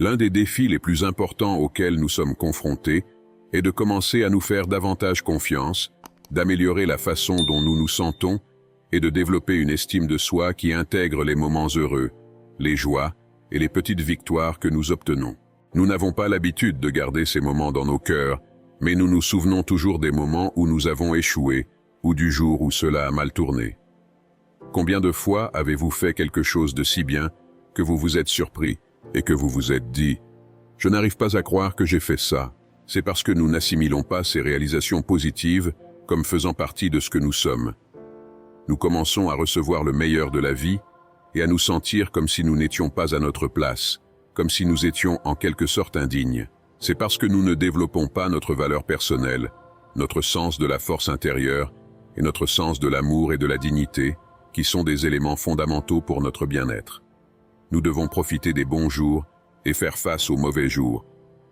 L'un des défis les plus importants auxquels nous sommes confrontés est de commencer à nous faire davantage confiance, d'améliorer la façon dont nous nous sentons et de développer une estime de soi qui intègre les moments heureux, les joies et les petites victoires que nous obtenons. Nous n'avons pas l'habitude de garder ces moments dans nos cœurs, mais nous nous souvenons toujours des moments où nous avons échoué ou du jour où cela a mal tourné. Combien de fois avez-vous fait quelque chose de si bien que vous vous êtes surpris et que vous vous êtes dit « Je n'arrive pas à croire que j'ai fait ça ». C'est parce que nous n'assimilons pas ces réalisations positives comme faisant partie de ce que nous sommes. Nous commençons à recevoir le meilleur de la vie et à nous sentir comme si nous n'étions pas à notre place, comme si nous étions en quelque sorte indignes. C'est parce que nous ne développons pas notre valeur personnelle, notre sens de la force intérieure et notre sens de l'amour et de la dignité, qui sont des éléments fondamentaux pour notre bien-être. Nous devons profiter des bons jours et faire face aux mauvais jours,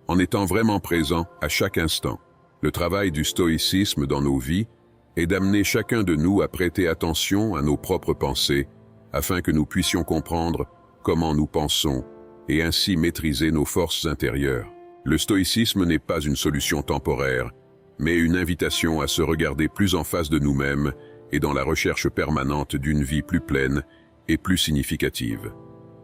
en étant vraiment présents à chaque instant. Le travail du stoïcisme dans nos vies est d'amener chacun de nous à prêter attention à nos propres pensées, afin que nous puissions comprendre comment nous pensons et ainsi maîtriser nos forces intérieures. Le stoïcisme n'est pas une solution temporaire, mais une invitation à se regarder plus en face de nous-mêmes et dans la recherche permanente d'une vie plus pleine et plus significative.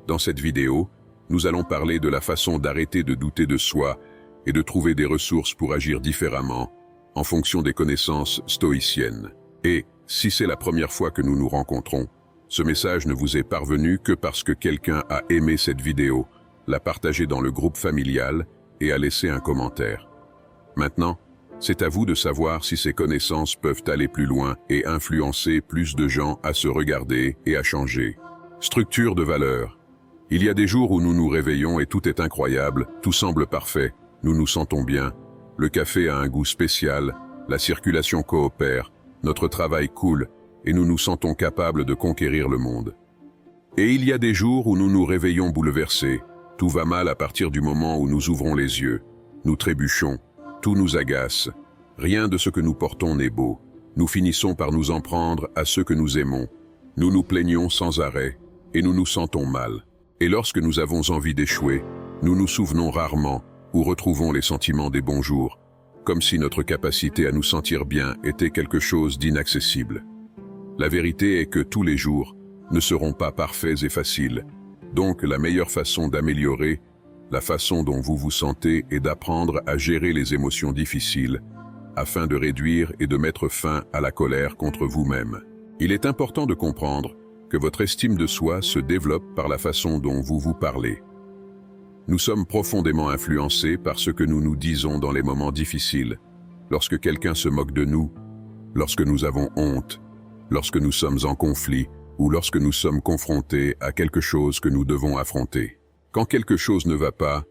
Dans cette vidéo, nous allons parler de la façon d'arrêter de douter de soi et de trouver des ressources pour agir différemment en fonction des connaissances stoïciennes. Et, si c'est la première fois que nous nous rencontrons, ce message ne vous est parvenu que parce que quelqu'un a aimé cette vidéo, l'a partagée dans le groupe familial et a laissé un commentaire. Maintenant, c'est à vous de savoir si ces connaissances peuvent aller plus loin et influencer plus de gens à se regarder et à changer. Structure de valeur. Il y a des jours où nous nous réveillons et tout est incroyable, tout semble parfait, nous nous sentons bien, le café a un goût spécial, la circulation coopère, notre travail coule et nous nous sentons capables de conquérir le monde. Et il y a des jours où nous nous réveillons bouleversés, tout va mal à partir du moment où nous ouvrons les yeux, nous trébuchons, tout nous agace, rien de ce que nous portons n'est beau, nous finissons par nous en prendre à ceux que nous aimons, nous nous plaignons sans arrêt et nous nous sentons mal. Et lorsque nous avons envie d'échouer, nous nous souvenons rarement ou retrouvons les sentiments des bons jours, comme si notre capacité à nous sentir bien était quelque chose d'inaccessible. La vérité est que tous les jours ne seront pas parfaits et faciles, donc la meilleure façon d'améliorer la façon dont vous vous sentez est d'apprendre à gérer les émotions difficiles afin de réduire et de mettre fin à la colère contre vous-même. Il est important de comprendre que votre estime de soi se développe par la façon dont vous vous parlez. Nous sommes profondément influencés par ce que nous nous disons dans les moments difficiles, lorsque quelqu'un se moque de nous, lorsque nous avons honte, lorsque nous sommes en conflit ou lorsque nous sommes confrontés à quelque chose que nous devons affronter. Quand quelque chose ne va pas,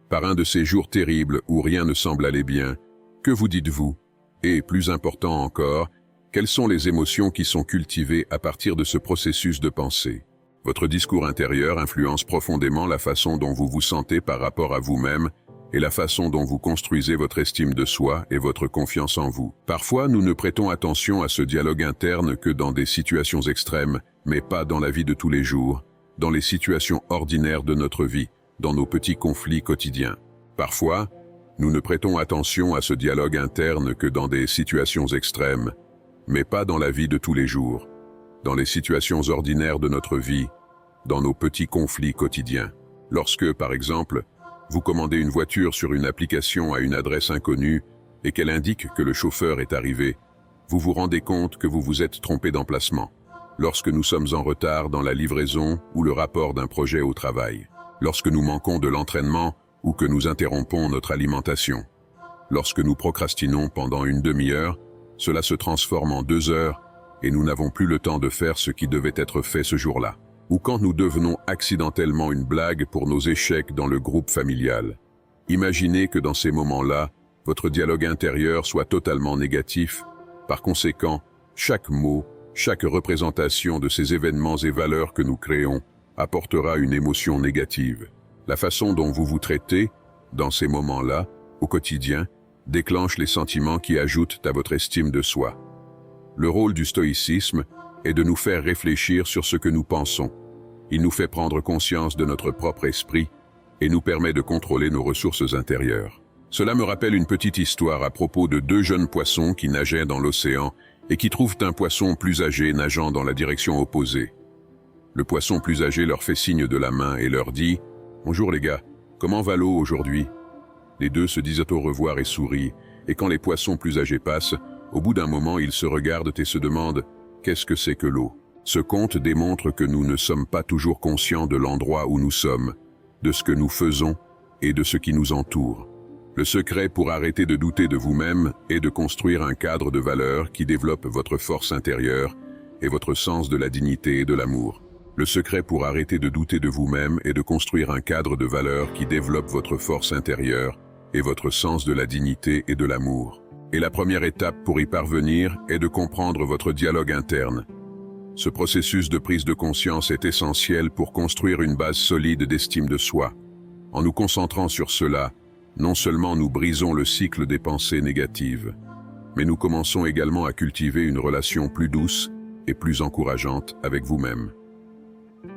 par un de ces jours terribles où rien ne semble aller bien, que vous dites-vous? Et plus important encore, quelles sont les émotions qui sont cultivées à partir de ce processus de pensée? Votre discours intérieur influence profondément la façon dont vous vous sentez par rapport à vous-même et la façon dont vous construisez votre estime de soi et votre confiance en vous. Parfois, nous ne prêtons attention à ce dialogue interne que dans des situations extrêmes, mais pas dans la vie de tous les jours, dans les situations ordinaires de notre vie, dans nos petits conflits quotidiens. Parfois, nous ne prêtons attention à ce dialogue interne que dans des situations extrêmes, mais pas dans la vie de tous les jours, dans les situations ordinaires de notre vie, dans nos petits conflits quotidiens. Lorsque, par exemple, vous commandez une voiture sur une application à une adresse inconnue et qu'elle indique que le chauffeur est arrivé, vous vous rendez compte que vous vous êtes trompé d'emplacement. Lorsque nous sommes en retard dans la livraison ou le rapport d'un projet au travail, lorsque nous manquons de l'entraînement ou que nous interrompons notre alimentation, lorsque nous procrastinons pendant une demi-heure, cela se transforme en 2 heures et nous n'avons plus le temps de faire ce qui devait être fait ce jour-là. Ou quand nous devenons accidentellement une blague pour nos échecs dans le groupe familial. Imaginez que dans ces moments-là, votre dialogue intérieur soit totalement négatif. Par conséquent, chaque mot, chaque représentation de ces événements et valeurs que nous créons apportera une émotion négative. La façon dont vous vous traitez, dans ces moments-là, au quotidien, déclenche les sentiments qui ajoutent à votre estime de soi. Le rôle du stoïcisme est de nous faire réfléchir sur ce que nous pensons. Il nous fait prendre conscience de notre propre esprit et nous permet de contrôler nos ressources intérieures. Cela me rappelle une petite histoire à propos de deux jeunes poissons qui nageaient dans l'océan et qui trouvent un poisson plus âgé nageant dans la direction opposée. Le poisson plus âgé leur fait signe de la main et leur dit « Bonjour les gars, comment va l'eau aujourd'hui ?» Les deux se disent au revoir et sourient, et quand les poissons plus âgés passent, au bout d'un moment ils se regardent et se demandent « Qu'est-ce que c'est que l'eau ?» Ce conte démontre que nous ne sommes pas toujours conscients de l'endroit où nous sommes, de ce que nous faisons et de ce qui nous entoure. Le secret pour arrêter de douter de vous-même est de construire un cadre de valeurs qui développe votre force intérieure et votre sens de la dignité et de l'amour. Le secret pour arrêter de douter de vous-même est de construire un cadre de valeurs qui développe votre force intérieure et votre sens de la dignité et de l'amour. Et la première étape pour y parvenir est de comprendre votre dialogue interne. Ce processus de prise de conscience est essentiel pour construire une base solide d'estime de soi. En nous concentrant sur cela, non seulement nous brisons le cycle des pensées négatives, mais nous commençons également à cultiver une relation plus douce et plus encourageante avec vous-même.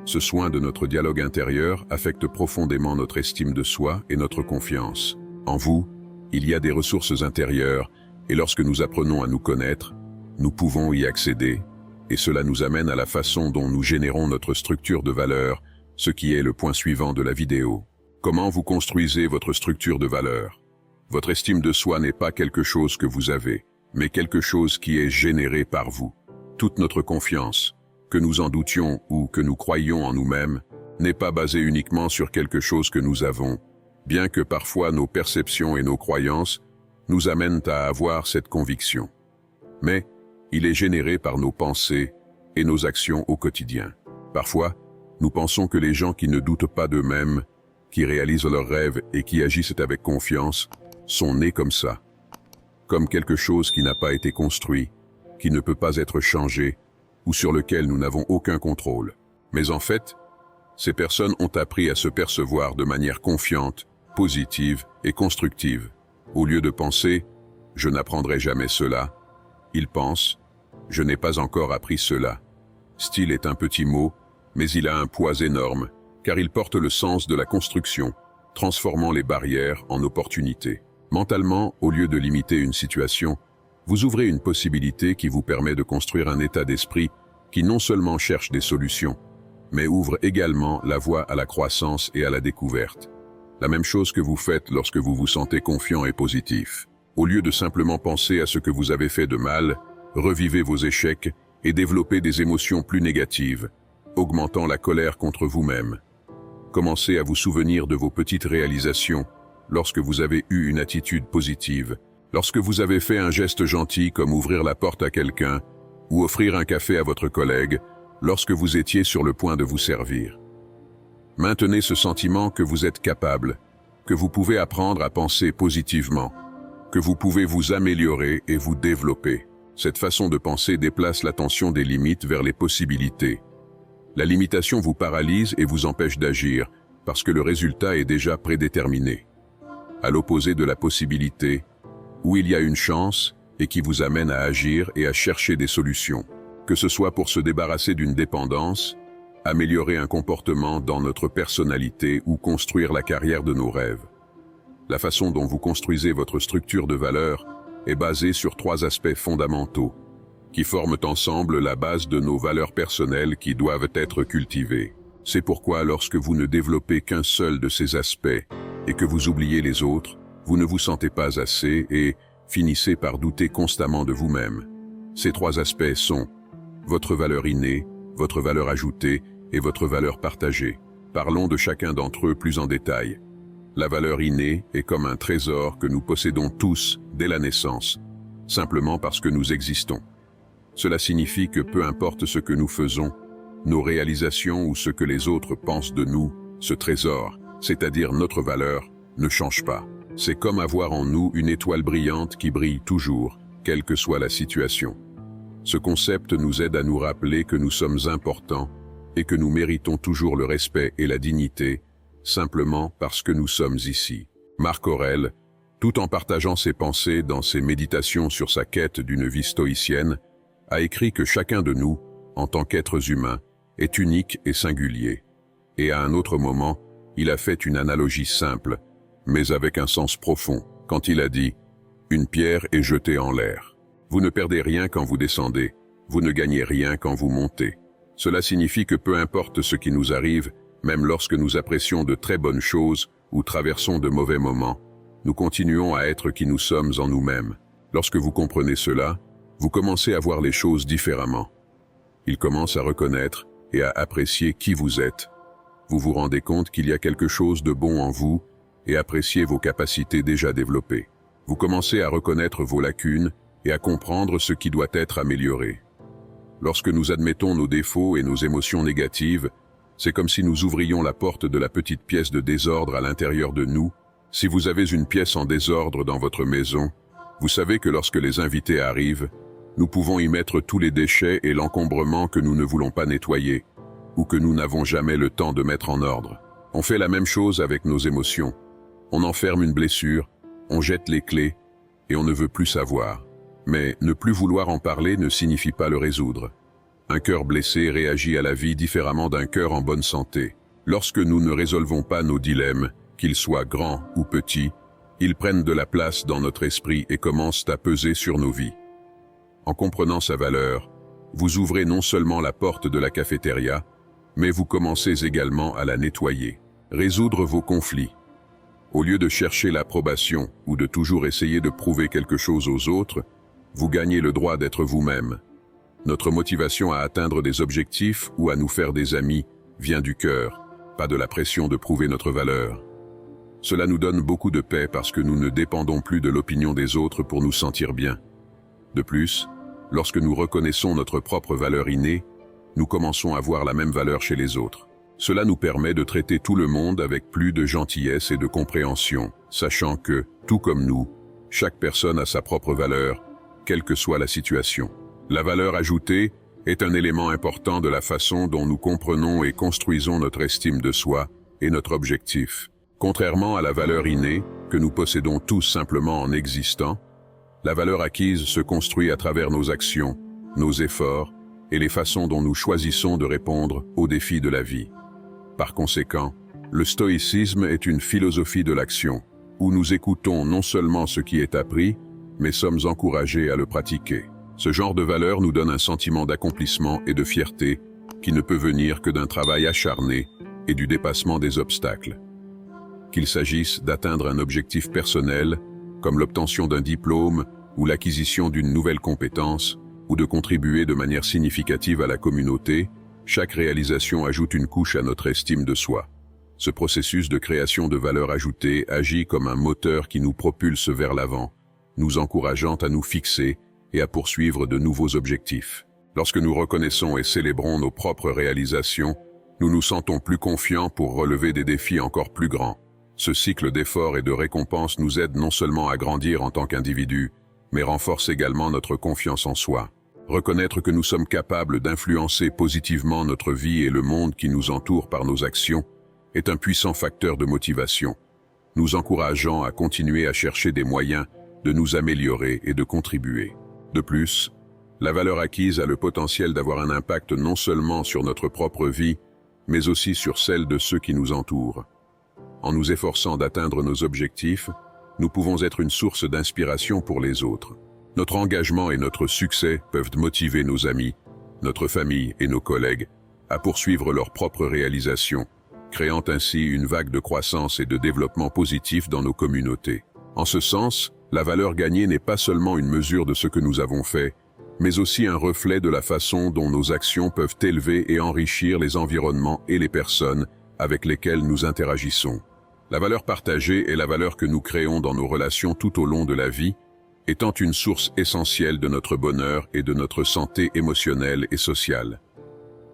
Ce soin de notre dialogue intérieur affecte profondément notre estime de soi et notre confiance. En vous, il y a des ressources intérieures, et lorsque nous apprenons à nous connaître, nous pouvons y accéder, et cela nous amène à la façon dont nous générons notre structure de valeurs, ce qui est le point suivant de la vidéo. Comment vous construisez votre structure de valeurs? Votre estime de soi n'est pas quelque chose que vous avez, mais quelque chose qui est généré par vous. Toute notre confiance, que nous en doutions ou que nous croyions en nous-mêmes, n'est pas basée uniquement sur quelque chose que nous avons, bien que parfois nos perceptions et nos croyances nous amènent à avoir cette conviction. Mais il est généré par nos pensées et nos actions au quotidien. Parfois, nous pensons que les gens qui ne doutent pas d'eux-mêmes, qui réalisent leurs rêves et qui agissent avec confiance, sont nés comme ça. Comme quelque chose qui n'a pas été construit, qui ne peut pas être changé, ou sur lequel nous n'avons aucun contrôle. Mais en fait, ces personnes ont appris à se percevoir de manière confiante, positive et constructive. Au lieu de penser « je n'apprendrai jamais cela », ils pensent « je n'ai pas encore appris cela ». Style est un petit mot, mais il a un poids énorme, car il porte le sens de la construction, transformant les barrières en opportunités. Mentalement, au lieu de limiter une situation, vous ouvrez une possibilité qui vous permet de construire un état d'esprit qui non seulement cherche des solutions, mais ouvre également la voie à la croissance et à la découverte. La même chose que vous faites lorsque vous vous sentez confiant et positif. Au lieu de simplement penser à ce que vous avez fait de mal, revivez vos échecs et développez des émotions plus négatives, augmentant la colère contre vous-même. Commencez à vous souvenir de vos petites réalisations lorsque vous avez eu une attitude positive, lorsque vous avez fait un geste gentil comme ouvrir la porte à quelqu'un ou offrir un café à votre collègue lorsque vous étiez sur le point de vous servir. Maintenez ce sentiment que vous êtes capable, que vous pouvez apprendre à penser positivement, que vous pouvez vous améliorer et vous développer. Cette façon de penser déplace l'attention des limites vers les possibilités. La limitation vous paralyse et vous empêche d'agir, parce que le résultat est déjà prédéterminé. À l'opposé de la possibilité, où il y a une chance et qui vous amène à agir et à chercher des solutions, que ce soit pour se débarrasser d'une dépendance, améliorer un comportement dans notre personnalité ou construire la carrière de nos rêves. La façon dont vous construisez votre structure de valeurs est basée sur 3 aspects fondamentaux, qui forment ensemble la base de nos valeurs personnelles qui doivent être cultivées. C'est pourquoi lorsque vous ne développez qu'un seul de ces aspects et que vous oubliez les autres, vous ne vous sentez pas assez et finissez par douter constamment de vous-même. Ces 3 aspects sont votre valeur innée, votre valeur ajoutée et votre valeur partagée. Parlons de chacun d'entre eux plus en détail. La valeur innée est comme un trésor que nous possédons tous dès la naissance, simplement parce que nous existons. Cela signifie que peu importe ce que nous faisons, nos réalisations ou ce que les autres pensent de nous, ce trésor, c'est-à-dire notre valeur, ne change pas. C'est comme avoir en nous une étoile brillante qui brille toujours, quelle que soit la situation. Ce concept nous aide à nous rappeler que nous sommes importants et que nous méritons toujours le respect et la dignité, simplement parce que nous sommes ici. Marc Aurèle, tout en partageant ses pensées dans ses méditations sur sa quête d'une vie stoïcienne, a écrit que chacun de nous, en tant qu'êtres humains, est unique et singulier. Et à un autre moment, il a fait une analogie simple, mais avec un sens profond, quand il a dit « Une pierre est jetée en l'air. Vous ne perdez rien quand vous descendez, vous ne gagnez rien quand vous montez. » Cela signifie que peu importe ce qui nous arrive, même lorsque nous apprécions de très bonnes choses ou traversons de mauvais moments, nous continuons à être qui nous sommes en nous-mêmes. Lorsque vous comprenez cela, vous commencez à voir les choses différemment. Il commence à reconnaître et à apprécier qui vous êtes. Vous vous rendez compte qu'il y a quelque chose de bon en vous et appréciez vos capacités déjà développées. Vous commencez à reconnaître vos lacunes et à comprendre ce qui doit être amélioré. Lorsque nous admettons nos défauts et nos émotions négatives, c'est comme si nous ouvrions la porte de la petite pièce de désordre à l'intérieur de nous. Si vous avez une pièce en désordre dans votre maison, vous savez que lorsque les invités arrivent, nous pouvons y mettre tous les déchets et l'encombrement que nous ne voulons pas nettoyer, ou que nous n'avons jamais le temps de mettre en ordre. On fait la même chose avec nos émotions. On enferme une blessure, on jette les clés, et on ne veut plus savoir. Mais ne plus vouloir en parler ne signifie pas le résoudre. Un cœur blessé réagit à la vie différemment d'un cœur en bonne santé. Lorsque nous ne résolvons pas nos dilemmes, qu'ils soient grands ou petits, ils prennent de la place dans notre esprit et commencent à peser sur nos vies. En comprenant sa valeur, vous ouvrez non seulement la porte de la cafétéria, mais vous commencez également à la nettoyer. Résoudre vos conflits. Au lieu de chercher l'approbation ou de toujours essayer de prouver quelque chose aux autres, vous gagnez le droit d'être vous-même. Notre motivation à atteindre des objectifs ou à nous faire des amis vient du cœur, pas de la pression de prouver notre valeur. Cela nous donne beaucoup de paix parce que nous ne dépendons plus de l'opinion des autres pour nous sentir bien. De plus, lorsque nous reconnaissons notre propre valeur innée, nous commençons à voir la même valeur chez les autres. Cela nous permet de traiter tout le monde avec plus de gentillesse et de compréhension, sachant que, tout comme nous, chaque personne a sa propre valeur, quelle que soit la situation. La valeur ajoutée est un élément important de la façon dont nous comprenons et construisons notre estime de soi et notre objectif. Contrairement à la valeur innée, que nous possédons tous simplement en existant, la valeur acquise se construit à travers nos actions, nos efforts et les façons dont nous choisissons de répondre aux défis de la vie. Par conséquent, le stoïcisme est une philosophie de l'action, où nous écoutons non seulement ce qui est appris, mais sommes encouragés à le pratiquer. Ce genre de valeur nous donne un sentiment d'accomplissement et de fierté qui ne peut venir que d'un travail acharné et du dépassement des obstacles. Qu'il s'agisse d'atteindre un objectif personnel, comme l'obtention d'un diplôme ou l'acquisition d'une nouvelle compétence, ou de contribuer de manière significative à la communauté, chaque réalisation ajoute une couche à notre estime de soi. Ce processus de création de valeur ajoutée agit comme un moteur qui nous propulse vers l'avant, nous encourageant à nous fixer et à poursuivre de nouveaux objectifs. Lorsque nous reconnaissons et célébrons nos propres réalisations, nous nous sentons plus confiants pour relever des défis encore plus grands. Ce cycle d'efforts et de récompenses nous aide non seulement à grandir en tant qu'individu, mais renforce également notre confiance en soi. Reconnaître que nous sommes capables d'influencer positivement notre vie et le monde qui nous entoure par nos actions est un puissant facteur de motivation, nous encourageant à continuer à chercher des moyens de nous améliorer et de contribuer. De plus, la valeur acquise a le potentiel d'avoir un impact non seulement sur notre propre vie, mais aussi sur celle de ceux qui nous entourent. En nous efforçant d'atteindre nos objectifs, nous pouvons être une source d'inspiration pour les autres. Notre engagement et notre succès peuvent motiver nos amis, notre famille et nos collègues à poursuivre leurs propres réalisations, créant ainsi une vague de croissance et de développement positif dans nos communautés. En ce sens, la valeur gagnée n'est pas seulement une mesure de ce que nous avons fait, mais aussi un reflet de la façon dont nos actions peuvent élever et enrichir les environnements et les personnes avec lesquelles nous interagissons. La valeur partagée est la valeur que nous créons dans nos relations tout au long de la vie, étant une source essentielle de notre bonheur et de notre santé émotionnelle et sociale.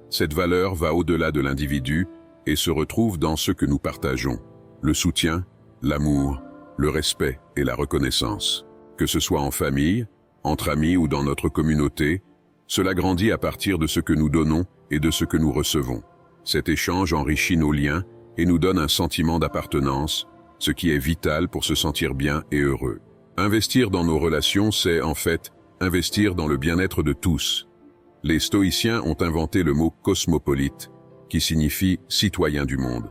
Cette valeur va au-delà de l'individu et se retrouve dans ce que nous partageons, le soutien, l'amour, le respect et la reconnaissance. Que ce soit en famille, entre amis ou dans notre communauté, cela grandit à partir de ce que nous donnons et de ce que nous recevons. Cet échange enrichit nos liens et nous donne un sentiment d'appartenance, ce qui est vital pour se sentir bien et heureux. Investir dans nos relations, c'est en fait investir dans le bien-être de tous. Les stoïciens ont inventé le mot cosmopolite, qui signifie citoyen du monde.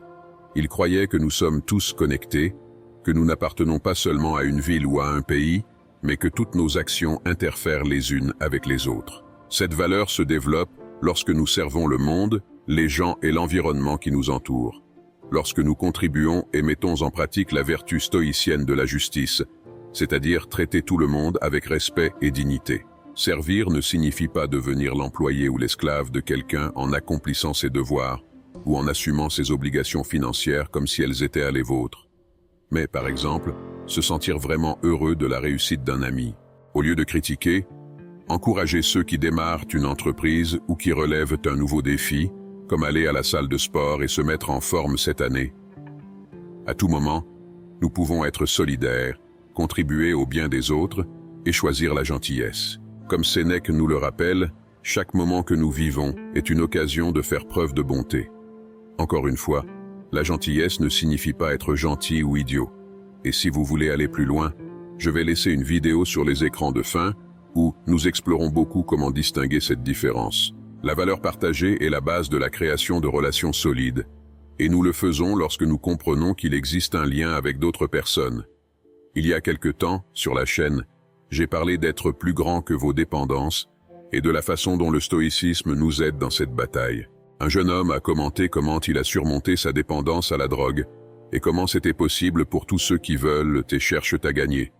Ils croyaient que nous sommes tous connectés, que nous n'appartenons pas seulement à une ville ou à un pays, mais que toutes nos actions interfèrent les unes avec les autres. Cette valeur se développe lorsque nous servons le monde, les gens et l'environnement qui nous entourent. Lorsque nous contribuons et mettons en pratique la vertu stoïcienne de la justice, c'est-à-dire traiter tout le monde avec respect et dignité. Servir ne signifie pas devenir l'employé ou l'esclave de quelqu'un en accomplissant ses devoirs ou en assumant ses obligations financières comme si elles étaient les vôtres. Mais, par exemple, se sentir vraiment heureux de la réussite d'un ami. Au lieu de critiquer, encourager ceux qui démarrent une entreprise ou qui relèvent un nouveau défi, comme aller à la salle de sport et se mettre en forme cette année. À tout moment, nous pouvons être solidaires, contribuer au bien des autres et choisir la gentillesse. Comme Sénèque nous le rappelle, chaque moment que nous vivons est une occasion de faire preuve de bonté. Encore une fois, la gentillesse ne signifie pas être gentil ou idiot. Et si vous voulez aller plus loin, je vais laisser une vidéo sur les écrans de fin où nous explorons beaucoup comment distinguer cette différence. La valeur partagée est la base de la création de relations solides, et nous le faisons lorsque nous comprenons qu'il existe un lien avec d'autres personnes. Il y a quelque temps, sur la chaîne, j'ai parlé d'être plus grand que vos dépendances et de la façon dont le stoïcisme nous aide dans cette bataille. Un jeune homme a commenté comment il a surmonté sa dépendance à la drogue et comment c'était possible pour tous ceux qui veulent et cherchent à gagner.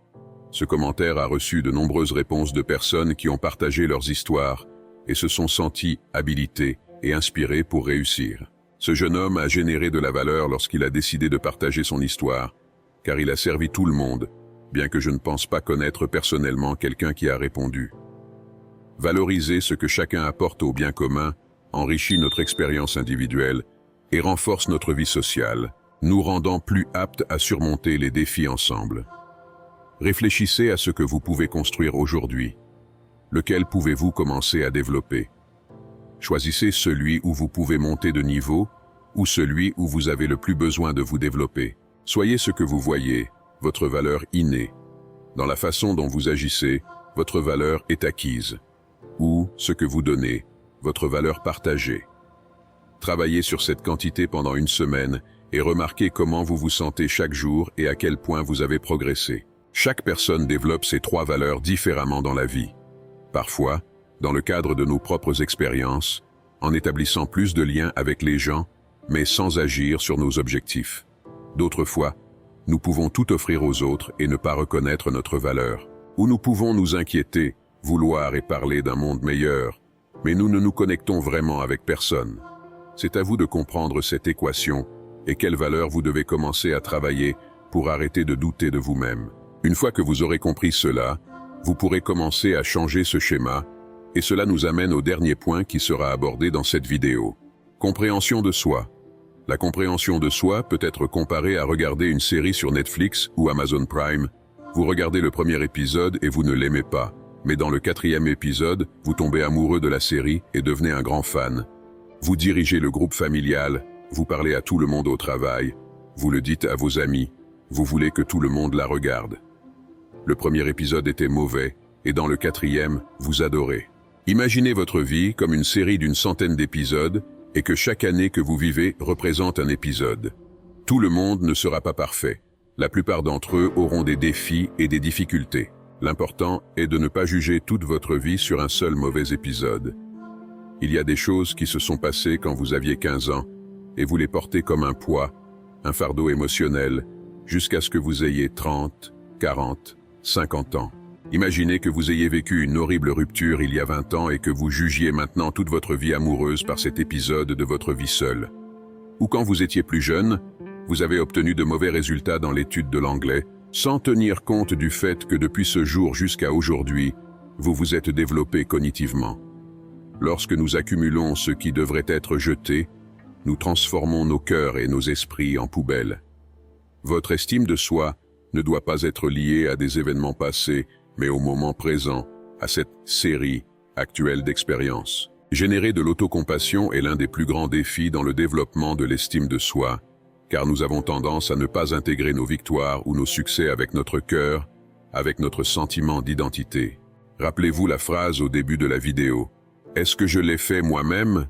Ce commentaire a reçu de nombreuses réponses de personnes qui ont partagé leurs histoires et se sont sentis habilités et inspirés pour réussir. Ce jeune homme a généré de la valeur lorsqu'il a décidé de partager son histoire, car il a servi tout le monde, bien que je ne pense pas connaître personnellement quelqu'un qui a répondu. Valoriser ce que chacun apporte au bien commun enrichit notre expérience individuelle et renforce notre vie sociale, nous rendant plus aptes à surmonter les défis ensemble. Réfléchissez à ce que vous pouvez construire aujourd'hui. Lequel pouvez-vous commencer à développer? Choisissez celui où vous pouvez monter de niveau ou celui où vous avez le plus besoin de vous développer. Soyez ce que vous voyez, votre valeur innée. Dans la façon dont vous agissez, votre valeur est acquise. Ou ce que vous donnez, votre valeur partagée. Travaillez sur cette quantité pendant une semaine et remarquez comment vous vous sentez chaque jour et à quel point vous avez progressé. Chaque personne développe ces trois valeurs différemment dans la vie. Parfois, dans le cadre de nos propres expériences, en établissant plus de liens avec les gens, mais sans agir sur nos objectifs. D'autres fois, nous pouvons tout offrir aux autres et ne pas reconnaître notre valeur. Ou nous pouvons nous inquiéter, vouloir et parler d'un monde meilleur, mais nous ne nous connectons vraiment avec personne. C'est à vous de comprendre cette équation et quelle valeur vous devez commencer à travailler pour arrêter de douter de vous-même. Une fois que vous aurez compris cela, vous pourrez commencer à changer ce schéma, et cela nous amène au dernier point qui sera abordé dans cette vidéo. Compréhension de soi. La compréhension de soi peut être comparée à regarder une série sur Netflix ou Amazon Prime. Vous regardez le premier épisode et vous ne l'aimez pas, mais dans le 4e épisode, vous tombez amoureux de la série et devenez un grand fan. Vous dirigez le groupe familial, vous parlez à tout le monde au travail, vous le dites à vos amis, vous voulez que tout le monde la regarde. Le premier épisode était mauvais, et dans le 4e, vous adorez. Imaginez votre vie comme une série d'une centaine d'épisodes, et que chaque année que vous vivez représente un épisode. Tout le monde ne sera pas parfait. La plupart d'entre eux auront des défis et des difficultés. L'important est de ne pas juger toute votre vie sur un seul mauvais épisode. Il y a des choses qui se sont passées quand vous aviez 15 ans, et vous les portez comme un poids, un fardeau émotionnel, jusqu'à ce que vous ayez 30, 40, 50 ans. Imaginez que vous ayez vécu une horrible rupture il y a 20 ans et que vous jugiez maintenant toute votre vie amoureuse par cet épisode de votre vie seule. Ou quand vous étiez plus jeune, vous avez obtenu de mauvais résultats dans l'étude de l'anglais, sans tenir compte du fait que depuis ce jour jusqu'à aujourd'hui, vous vous êtes développé cognitivement. Lorsque nous accumulons ce qui devrait être jeté, nous transformons nos cœurs et nos esprits en poubelles. Votre estime de soi ne doit pas être liée à des événements passés, mais au moment présent, à cette série actuelle d'expériences. Générer de l'autocompassion est l'un des plus grands défis dans le développement de l'estime de soi, car nous avons tendance à ne pas intégrer nos victoires ou nos succès avec notre cœur, avec notre sentiment d'identité. Rappelez-vous la phrase au début de la vidéo. « Est-ce que je l'ai fait moi-même ?»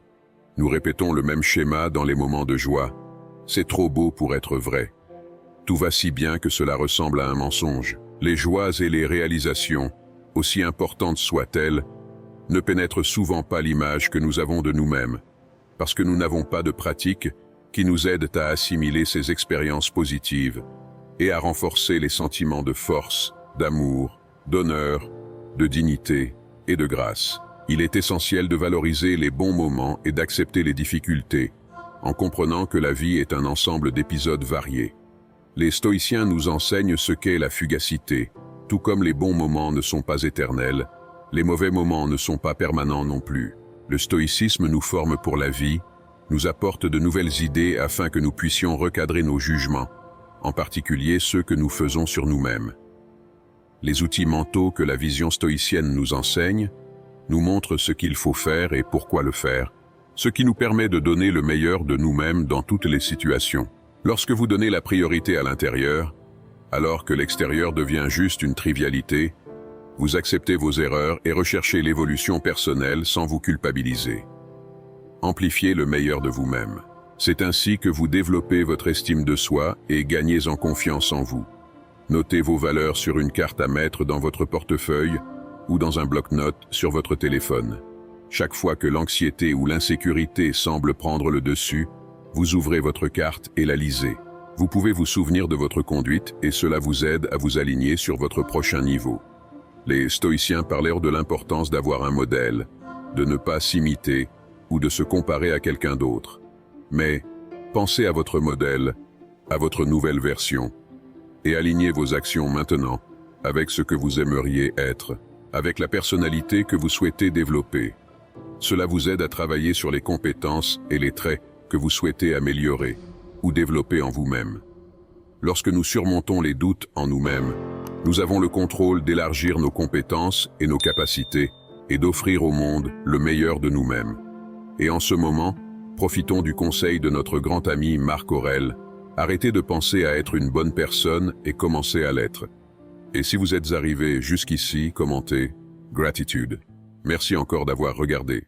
Nous répétons le même schéma dans les moments de joie. C'est trop beau pour être vrai. Tout va si bien que cela ressemble à un mensonge. Les joies et les réalisations, aussi importantes soient-elles, ne pénètrent souvent pas l'image que nous avons de nous-mêmes, parce que nous n'avons pas de pratique qui nous aide à assimiler ces expériences positives et à renforcer les sentiments de force, d'amour, d'honneur, de dignité et de grâce. Il est essentiel de valoriser les bons moments et d'accepter les difficultés, en comprenant que la vie est un ensemble d'épisodes variés. Les stoïciens nous enseignent ce qu'est la fugacité. Tout comme les bons moments ne sont pas éternels, les mauvais moments ne sont pas permanents non plus. Le stoïcisme nous forme pour la vie, nous apporte de nouvelles idées afin que nous puissions recadrer nos jugements, en particulier ceux que nous faisons sur nous-mêmes. Les outils mentaux que la vision stoïcienne nous enseigne nous montrent ce qu'il faut faire et pourquoi le faire, ce qui nous permet de donner le meilleur de nous-mêmes dans toutes les situations. Lorsque vous donnez la priorité à l'intérieur, alors que l'extérieur devient juste une trivialité, vous acceptez vos erreurs et recherchez l'évolution personnelle sans vous culpabiliser. Amplifiez le meilleur de vous-même. C'est ainsi que vous développez votre estime de soi et gagnez en confiance en vous. Notez vos valeurs sur une carte à mettre dans votre portefeuille ou dans un bloc-notes sur votre téléphone. Chaque fois que l'anxiété ou l'insécurité semble prendre le dessus, vous ouvrez votre carte et la lisez. Vous pouvez vous souvenir de votre conduite et cela vous aide à vous aligner sur votre prochain niveau. Les stoïciens parlèrent de l'importance d'avoir un modèle, de ne pas s'imiter ou de se comparer à quelqu'un d'autre. Mais pensez à votre modèle, à votre nouvelle version, et alignez vos actions maintenant avec ce que vous aimeriez être, avec la personnalité que vous souhaitez développer. Cela vous aide à travailler sur les compétences et les traits que vous souhaitez améliorer ou développer en vous-même. Lorsque nous surmontons les doutes en nous-mêmes, nous avons le contrôle d'élargir nos compétences et nos capacités et d'offrir au monde le meilleur de nous-mêmes. Et en ce moment, profitons du conseil de notre grand ami Marc Aurèle. Arrêtez de penser à être une bonne personne et commencez à l'être. Et si vous êtes arrivé jusqu'ici, commentez « Gratitude ». Merci encore d'avoir regardé.